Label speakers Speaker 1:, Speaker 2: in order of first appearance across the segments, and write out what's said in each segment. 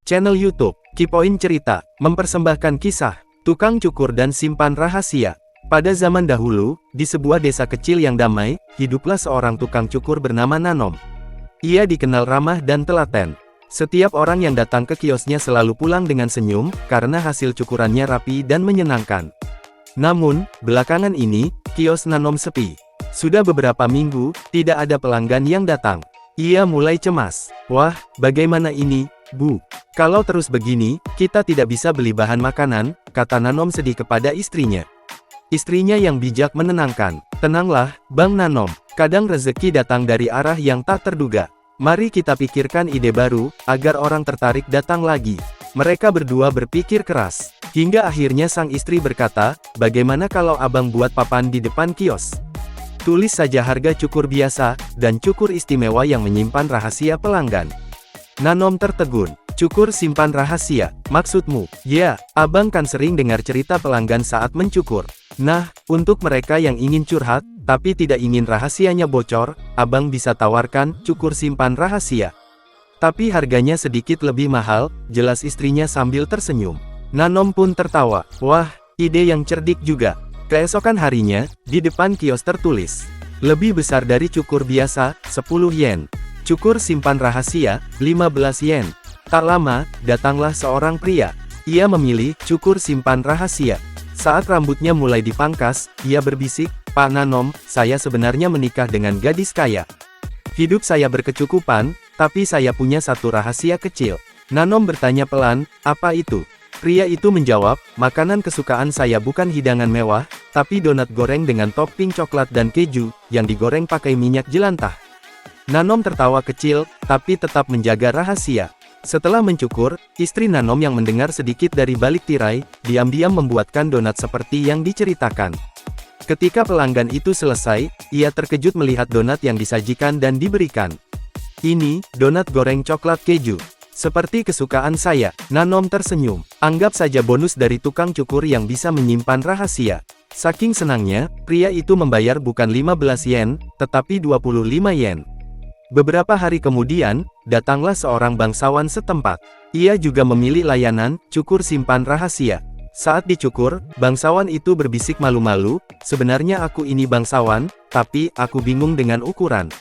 Speaker 1: Channel YouTube Kipoin Cerita mempersembahkan kisah tukang cukur dan simpan rahasia. Pada zaman dahulu, di sebuah desa kecil yang damai, hiduplah seorang tukang cukur bernama Nanom. Ia dikenal ramah dan telaten. Setiap orang yang datang ke kiosnya selalu pulang dengan senyum, karena hasil cukurannya rapi dan menyenangkan. Namun, belakangan ini, kios Nanom sepi. Sudah beberapa minggu, tidak ada pelanggan yang datang. Ia mulai cemas. Wah, bagaimana ini, Bu? Kalau terus begini, kita tidak bisa beli bahan makanan, kata Nanom sedih kepada istrinya. Istrinya yang bijak menenangkan. Tenanglah, Bang Nanom. Kadang rezeki datang dari arah yang tak terduga. Mari kita pikirkan ide baru, agar orang tertarik datang lagi. Mereka berdua berpikir keras. Hingga akhirnya sang istri berkata, bagaimana kalau abang buat papan di depan kios? Tulis saja harga cukur biasa, dan cukur istimewa yang menyimpan rahasia pelanggan. Nanom tertegun. Cukur simpan rahasia, maksudmu? Ya, abang kan sering dengar cerita pelanggan saat mencukur. Nah, untuk mereka yang ingin curhat, tapi tidak ingin rahasianya bocor, abang bisa tawarkan cukur simpan rahasia. Tapi harganya sedikit lebih mahal, jelas istrinya sambil tersenyum. Nanom pun tertawa. Wah, ide yang cerdik juga. Keesokan harinya, di depan kios tertulis, lebih besar dari cukur biasa, 10 yen. Cukur simpan rahasia, 15 yen. Tak lama, datanglah seorang pria. Ia memilih cukur simpan rahasia. Saat rambutnya mulai dipangkas, ia berbisik, Pak Nanom, saya sebenarnya menikah dengan gadis kaya. Hidup saya berkecukupan, tapi saya punya satu rahasia kecil. Nanom bertanya pelan, apa itu? Pria itu menjawab, makanan kesukaan saya bukan hidangan mewah, tapi donat goreng dengan topping coklat dan keju, yang digoreng pakai minyak jelantah. Nanom tertawa kecil, tapi tetap menjaga rahasia. Setelah mencukur, istri Nanom yang mendengar sedikit dari balik tirai, diam-diam membuatkan donat seperti yang diceritakan. Ketika pelanggan itu selesai, ia terkejut melihat donat yang disajikan dan diberikan. Ini, donat goreng coklat keju. Seperti kesukaan saya, Nanom tersenyum. Anggap saja bonus dari tukang cukur yang bisa menyimpan rahasia. Saking senangnya, pria itu membayar bukan 15 yen, tetapi 25 yen. Beberapa hari kemudian, datanglah seorang bangsawan setempat. Ia juga memilih layanan, cukur simpan rahasia. Saat dicukur, bangsawan itu berbisik malu-malu, sebenarnya aku ini bangsawan, tapi aku bingung dengan ukuran.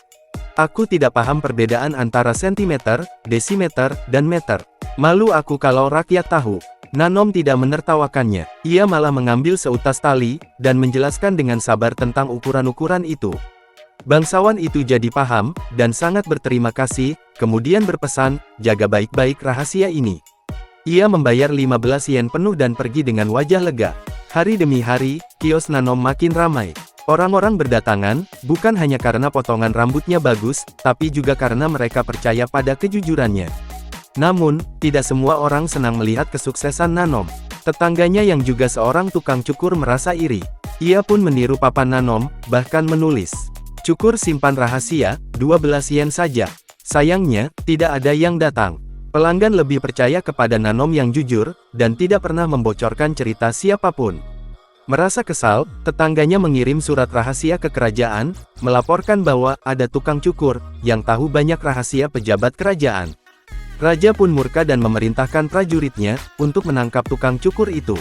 Speaker 1: Aku tidak paham perbedaan antara sentimeter, desimeter, dan meter. Malu aku kalau rakyat tahu. Nanom tidak menertawakannya. Ia malah mengambil seutas tali, dan menjelaskan dengan sabar tentang ukuran-ukuran itu. Bangsawan itu jadi paham, dan sangat berterima kasih, kemudian berpesan, jaga baik-baik rahasia ini. Ia membayar 15 yen penuh dan pergi dengan wajah lega. Hari demi hari, kios Nanom makin ramai. Orang-orang berdatangan, bukan hanya karena potongan rambutnya bagus, tapi juga karena mereka percaya pada kejujurannya. Namun, tidak semua orang senang melihat kesuksesan Nanom. Tetangganya yang juga seorang tukang cukur merasa iri. Ia pun meniru papan Nanom, bahkan menulis, cukur simpan rahasia, 12 yen saja. Sayangnya, tidak ada yang datang. Pelanggan lebih percaya kepada Nanom yang jujur, dan tidak pernah membocorkan cerita siapapun. Merasa kesal, tetangganya mengirim surat rahasia ke kerajaan, melaporkan bahwa ada tukang cukur, yang tahu banyak rahasia pejabat kerajaan. Raja pun murka dan memerintahkan prajuritnya, untuk menangkap tukang cukur itu.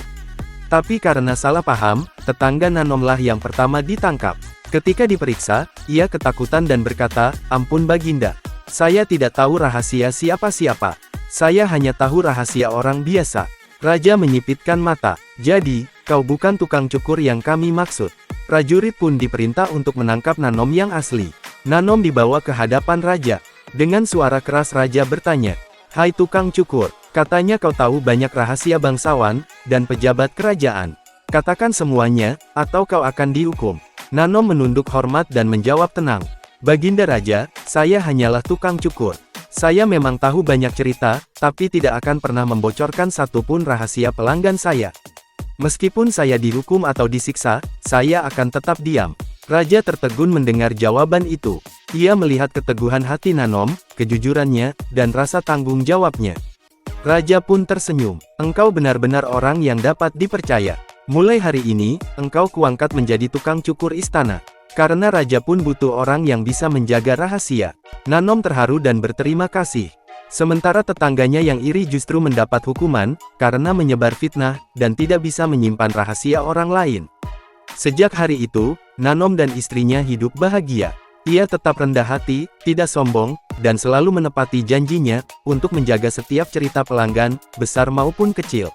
Speaker 1: Tapi karena salah paham, tetangga Nanomlah yang pertama ditangkap. Ketika diperiksa, ia ketakutan dan berkata, ampun Baginda. Saya tidak tahu rahasia siapa-siapa. Saya hanya tahu rahasia orang biasa. Raja menyipitkan mata. Jadi, kau bukan tukang cukur yang kami maksud. Prajurit pun diperintah untuk menangkap Nanom yang asli. Nanom dibawa ke hadapan raja. Dengan suara keras raja bertanya, hai tukang cukur, katanya kau tahu banyak rahasia bangsawan, dan pejabat kerajaan. Katakan semuanya, atau kau akan dihukum. Nanom menunduk hormat dan menjawab tenang. Baginda Raja, saya hanyalah tukang cukur. Saya memang tahu banyak cerita, tapi tidak akan pernah membocorkan satupun rahasia pelanggan saya. Meskipun saya dihukum atau disiksa, saya akan tetap diam. Raja tertegun mendengar jawaban itu. Ia melihat keteguhan hati Nanom, kejujurannya, dan rasa tanggung jawabnya. Raja pun tersenyum. Engkau benar-benar orang yang dapat dipercaya. Mulai hari ini, engkau kuangkat menjadi tukang cukur istana. Karena raja pun butuh orang yang bisa menjaga rahasia. Nanom terharu dan berterima kasih. Sementara tetangganya yang iri justru mendapat hukuman, karena menyebar fitnah, dan tidak bisa menyimpan rahasia orang lain. Sejak hari itu, Nanom dan istrinya hidup bahagia. Ia tetap rendah hati, tidak sombong, dan selalu menepati janjinya, untuk menjaga setiap cerita pelanggan, besar maupun kecil.